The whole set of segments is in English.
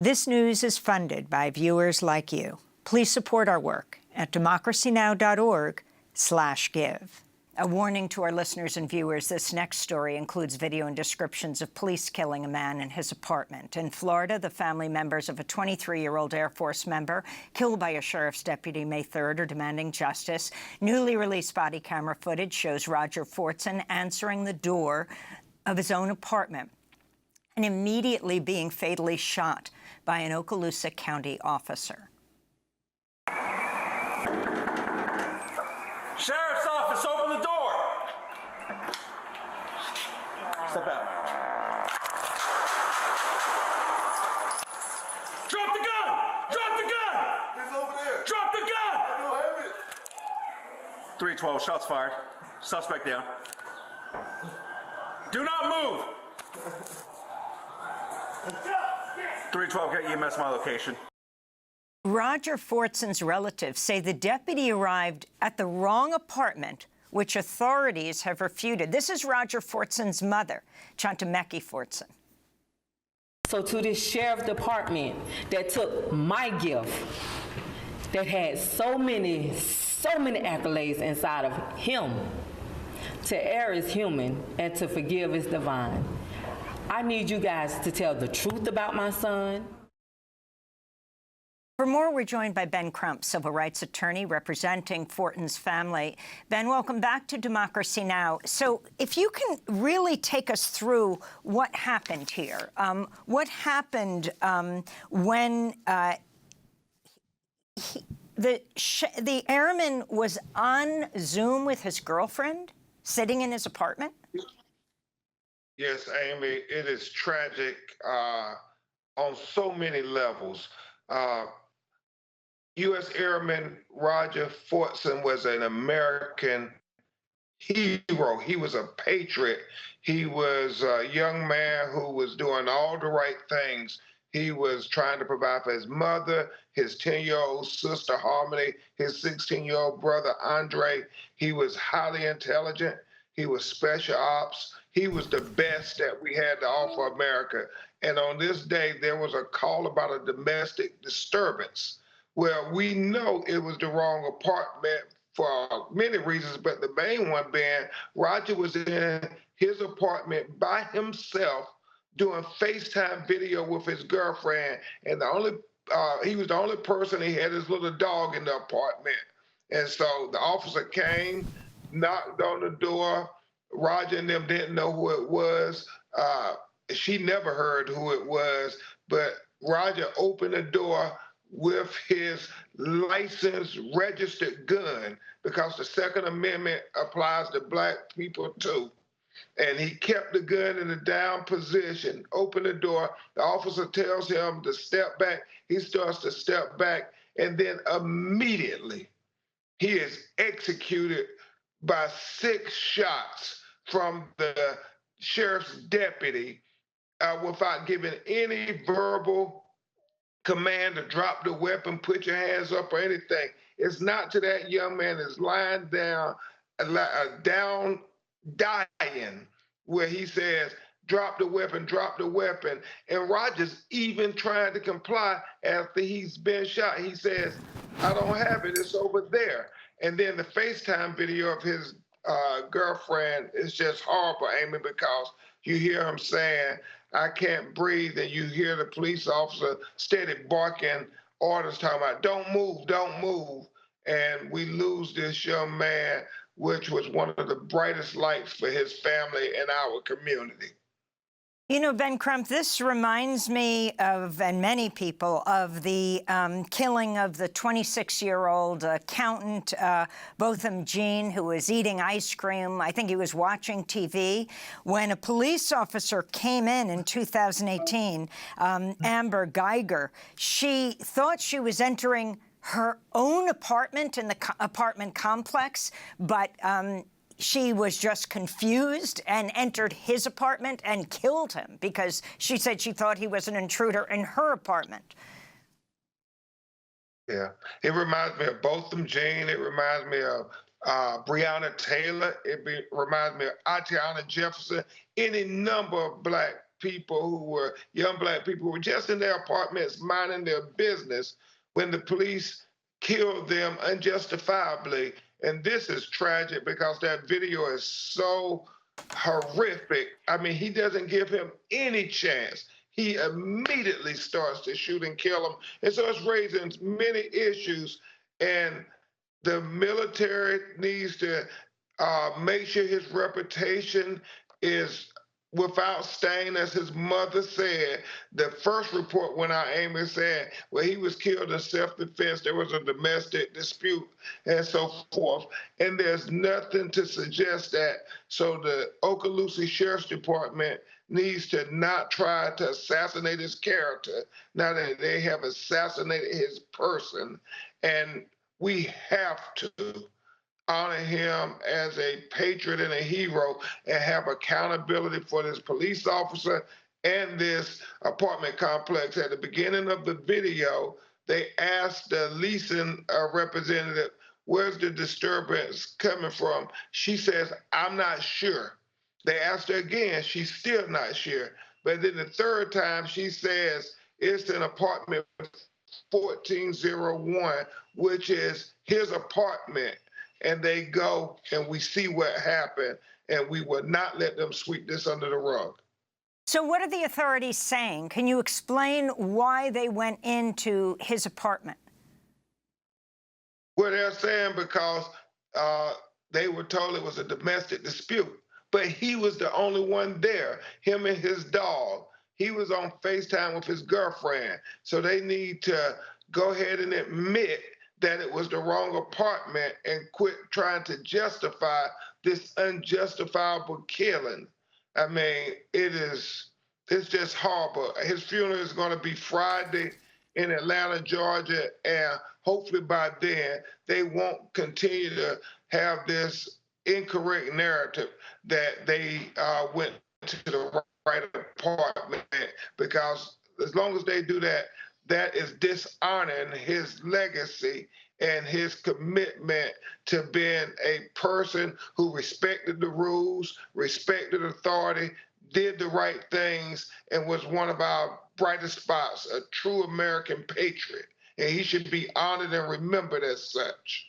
This news is funded by viewers like you. Please support our work at democracynow.org/give. A warning to our listeners and viewers, this next story includes video and descriptions of police killing a man in his apartment. In Florida, the family members of a 23-year-old Air Force member killed by a sheriff's deputy May 3rd are demanding justice. Newly released body camera footage shows Roger Fortson answering the door of his own apartment and immediately being fatally shot by an Okaloosa County officer. Sheriff's office, open the door! Step out. Drop the gun! Drop the gun! It's over there. Drop the gun! I don't have it. 312, shots fired. Suspect down. Do not move! 312, get EMS my location. Roger Fortson's relatives say the deputy arrived at the wrong apartment, which authorities have refuted. This is Roger Fortson's mother, Chantameki Fortson. So to this sheriff department that took my gift, that had so many accolades inside of him, to err is human and to forgive is divine. I need you guys to tell the truth about my son. For more, we're joined by Ben Crump, civil rights attorney representing Fortson's family. Ben, welcome back to Democracy Now! So if you can really take us through what happened here. What happened when the airman was on Zoom with his girlfriend, sitting in his apartment? Yes, Amy, it is tragic on so many levels. U.S. Airman Roger Fortson was an American hero. He was a patriot. He was a young man who was doing all the right things. He was trying to provide for his mother, his 10-year-old sister, Harmony, his 16-year-old brother, Andre. He was highly intelligent. He was special ops. He was the best that we had to offer America. And on this day, there was a call about a domestic disturbance. Well, we know it was the wrong apartment for many reasons, but the main one being Roger was in his apartment by himself doing FaceTime video with his girlfriend, and he was the only person. He had his little dog in the apartment. And so the officer came, knocked on the door. Roger and them didn't know who it was. She never heard who it was, but Roger opened the door with his licensed registered gun, because the Second Amendment applies to black people too. And he kept the gun in a down position, opened the door. The officer tells him to step back. He starts to step back, and then immediately he is executed by 6 shots from the sheriff's deputy without giving any verbal command to drop the weapon, put your hands up, or anything. It's not till that young man is lying down, dying, where he says, drop the weapon, drop the weapon. And Roger's even trying to comply after he's been shot. He says, I don't have it, it's over there. And then the FaceTime video of his girlfriend is just horrible, Amy, because you hear him saying, I can't breathe, and you hear the police officer steady barking orders, talking about, don't move, don't move. And we lose this young man, which was one of the brightest lights for his family and our community. You know, Ben Crump, this reminds me of, and many people, of the killing of the 26-year-old accountant, Botham Jean, who was eating ice cream. I think he was watching TV. When a police officer came in 2018, Amber Geiger, she thought she was entering her own apartment in the apartment complex, but she was just confused and entered his apartment and killed him because she said she thought he was an intruder in her apartment. Yeah, it reminds me of Botham Jean. It reminds me of Breonna Taylor. It reminds me of Atiana Jefferson. Any number of black people who were young black people who were just in their apartments minding their business when the police killed them unjustifiably. And this is tragic because that video is so horrific. I mean, he doesn't give him any chance. He immediately starts to shoot and kill him. And so it's raising many issues. And the military needs to make sure his reputation is without stain, as his mother said. The first report went out, Amy said, well, he was killed in self-defense. There was a domestic dispute and so forth. And there's nothing to suggest that. So the Okaloosa Sheriff's Department needs to not try to assassinate his character, now that they have assassinated his person. And we have to honor him as a patriot and a hero and have accountability for this police officer and this apartment complex. At the beginning of the video, they asked the leasing representative, where's the disturbance coming from? She says, I'm not sure. They asked her again, she's still not sure. But then the third time she says, it's an apartment 1401, which is his apartment. And they go and we see what happened, and we will not let them sweep this under the rug. So what are the authorities saying? Can you explain why they went into his apartment? Well, they're saying because they were told it was a domestic dispute, but he was the only one there, him and his dog. He was on FaceTime with his girlfriend. So they need to go ahead and admit that it was the wrong apartment and quit trying to justify this unjustifiable killing. I mean, it's just horrible. His funeral is going to be Friday in Atlanta, Georgia, and hopefully by then they won't continue to have this incorrect narrative that they went to the right apartment, because as long as they do that, that is dishonoring his legacy and his commitment to being a person who respected the rules, respected authority, did the right things, and was one of our brightest spots, a true American patriot. And he should be honored and remembered as such.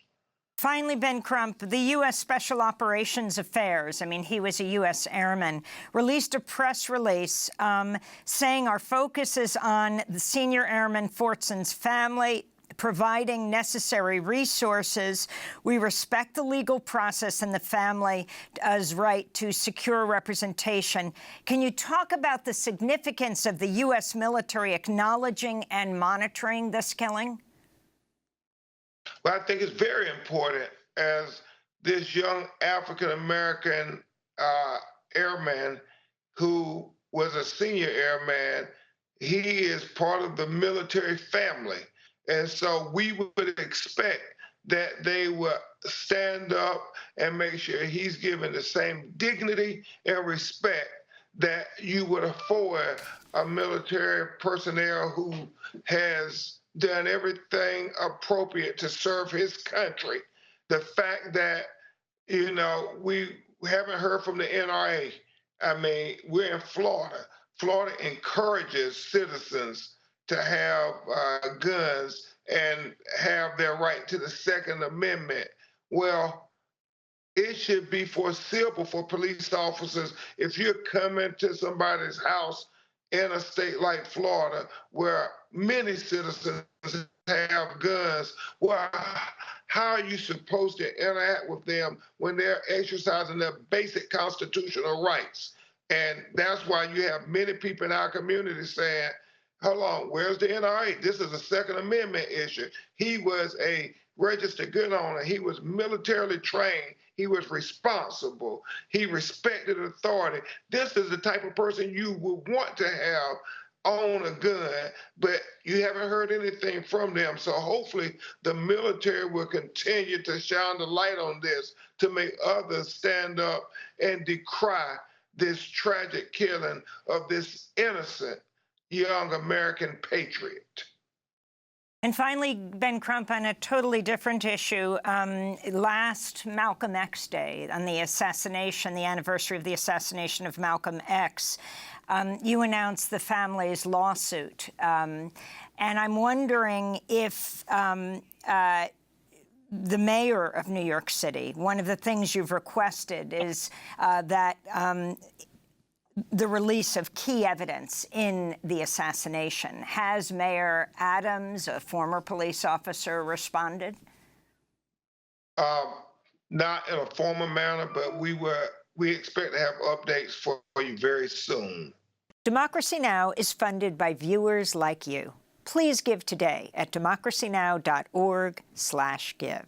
Finally, Ben Crump, the U.S. Special Operations Affairs, I mean, he was a U.S. Airman, released a press release saying our focus is on the senior Airman Fortson's family, providing necessary resources. We respect the legal process and the family's right to secure representation. Can you talk about the significance of the U.S. military acknowledging and monitoring this killing? Well, I think it's very important, as this young African-American airman who was a senior airman, he is part of the military family. And so we would expect that they would stand up and make sure he's given the same dignity and respect that you would afford a military personnel who has done everything appropriate to serve his country. The fact that, you know, we haven't heard from the NRA. I mean, we're in Florida. Florida encourages citizens to have guns and have their right to the Second Amendment. Well, it should be foreseeable for police officers, if you're coming to somebody's house in a state like Florida, where many citizens have guns, well, how are you supposed to interact with them when they're exercising their basic constitutional rights? And that's why you have many people in our community saying, hold on, where's the NRA? This is a Second Amendment issue. He was a registered gun owner. He was militarily trained. He was responsible. He respected authority. This is the type of person you would want to have own a gun, but you haven't heard anything from them. So hopefully the military will continue to shine the light on this to make others stand up and decry this tragic killing of this innocent young American patriot. And finally, Ben Crump, on a totally different issue, last Malcolm X Day, on the assassination, the anniversary of the assassination of Malcolm X, you announced the family's lawsuit. And I'm wondering if the mayor of New York City, one of the things you've requested is that the release of key evidence in the assassination. Has Mayor Adams, a former police officer, responded? Not in a formal manner, but we expect to have updates for you very soon. Democracy Now! Is funded by viewers like you. Please give today at democracynow.org/give.